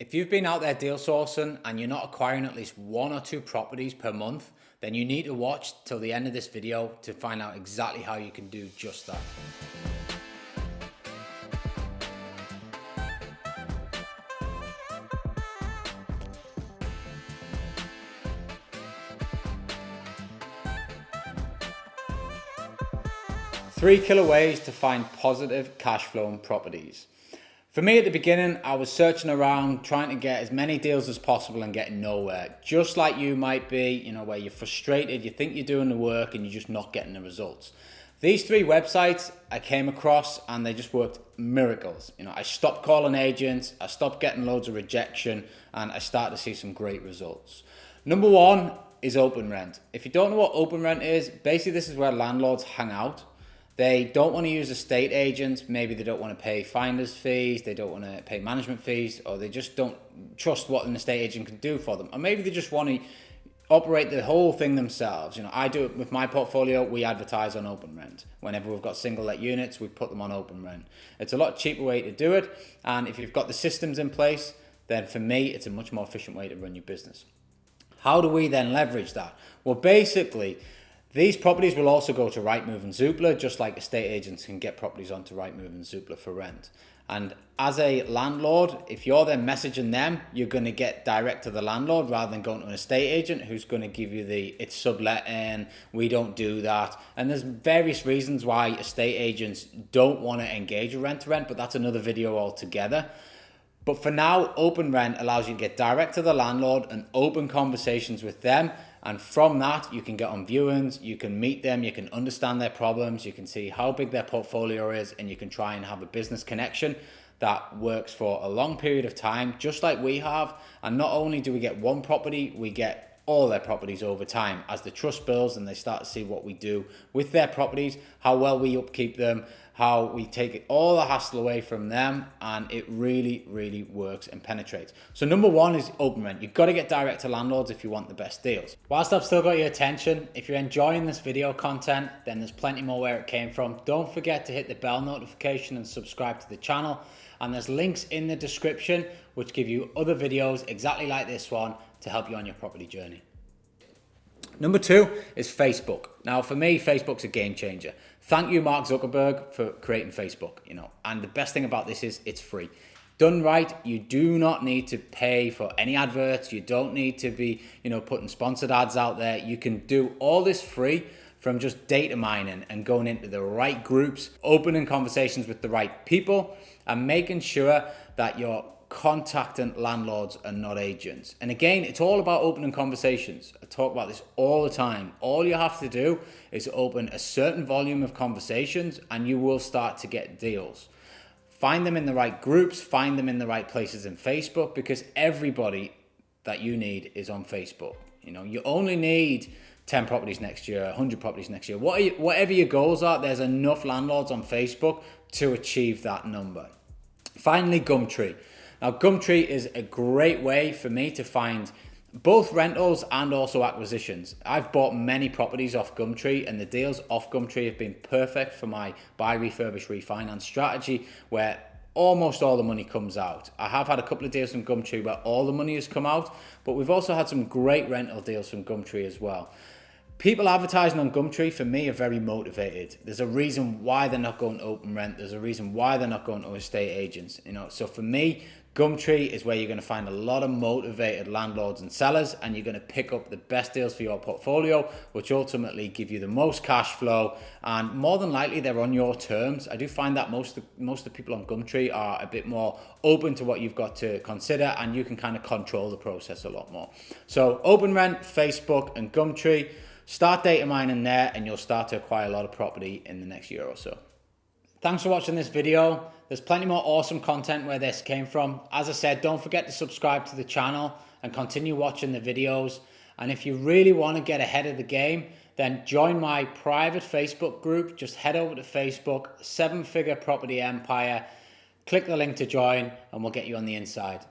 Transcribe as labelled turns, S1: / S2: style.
S1: If you've been out there deal sourcing and you're not acquiring at least 1 or 2 properties per month, then you need to watch till the end of this video to find out exactly how you can do just that. Three killer ways to find positive cash flowing properties. For me at the beginning, I was searching around trying to get as many deals as possible and getting nowhere. Just like you might be, where you're frustrated, you think you're doing the work and you're just not getting the results. These 3 websites I came across and they just worked miracles. I stopped calling agents, I stopped getting loads of rejection, and I started to see some great results. Number 1 is Open Rent. If you don't know what Open Rent is, basically this is where landlords hang out. They don't want to use estate agents. Maybe they don't want to pay finder's fees. They don't want to pay management fees, or they just don't trust what an estate agent can do for them. Or maybe they just want to operate the whole thing themselves. I do it with my portfolio. We advertise on Open Rent. Whenever we've got single let units, we put them on Open Rent. It's a lot cheaper way to do it. And if you've got the systems in place, then for me, it's a much more efficient way to run your business. How do we then leverage that? Well, basically, these properties will also go to Rightmove and Zoopla, just like estate agents can get properties onto Rightmove and Zoopla for rent. And as a landlord, if you're then messaging them, you're going to get direct to the landlord rather than going to an estate agent who's going to give you it's sublet and we don't do that. And there's various reasons why estate agents don't want to engage with rent-to-rent, but that's another video altogether. But for now, Open Rent allows you to get direct to the landlord and open conversations with them. And from that, you can get on viewings, you can meet them, you can understand their problems, you can see how big their portfolio is, and you can try and have a business connection that works for a long period of time, just like we have. And not only do we get one property, we get all their properties over time as the trust builds and they start to see what we do with their properties, how well we upkeep them, how we take all the hassle away from them, and it really, really works and penetrates. So number 1 is Open Rent. You've got to get direct to landlords if you want the best deals. Whilst I've still got your attention, if you're enjoying this video content, then there's plenty more where it came from. Don't forget to hit the bell notification and subscribe to the channel. And there's links in the description which give you other videos exactly like this one to help you on your property journey. Number 2 is Facebook. Now for me, Facebook's a game changer. Thank you, Mark Zuckerberg, for creating Facebook, and the best thing about this is it's free. Done right, you do not need to pay for any adverts. You don't need to be, putting sponsored ads out there. You can do all this free from just data mining and going into the right groups, opening conversations with the right people, and making sure that you're contacting landlords and not agents. And again, it's all about opening conversations. I talk about this all the time. All you have to do is open a certain volume of conversations and you will start to get deals. Find them in the right groups, find them in the right places in Facebook, because everybody that you need is on Facebook. You only need 10 properties next year, 100 properties next year. Whatever your goals are, there's enough landlords on Facebook to achieve that number. Finally, Gumtree. Now, Gumtree is a great way for me to find both rentals and also acquisitions. I've bought many properties off Gumtree, and the deals off Gumtree have been perfect for my buy, refurbish, refinance strategy, where almost all the money comes out. I have had a couple of deals from Gumtree where all the money has come out, but we've also had some great rental deals from Gumtree as well. People advertising on Gumtree, for me, are very motivated. There's a reason why they're not going to Open Rent. There's a reason why they're not going to estate agents. So for me, Gumtree is where you're going to find a lot of motivated landlords and sellers, and you're going to pick up the best deals for your portfolio, which ultimately give you the most cash flow, and more than likely they're on your terms. I do find that most of the people on Gumtree are a bit more open to what you've got to consider, and you can kind of control the process a lot more. So Open Rent, Facebook, and Gumtree. Start data mining there and you'll start to acquire a lot of property in the next year or so. Thanks for watching this video. There's plenty more awesome content where this came from. As I said, don't forget to subscribe to the channel and continue watching the videos. And if you really want to get ahead of the game, then join my private Facebook group. Just head over to Facebook, 7-Figure Property Empire. Click the link to join and we'll get you on the inside.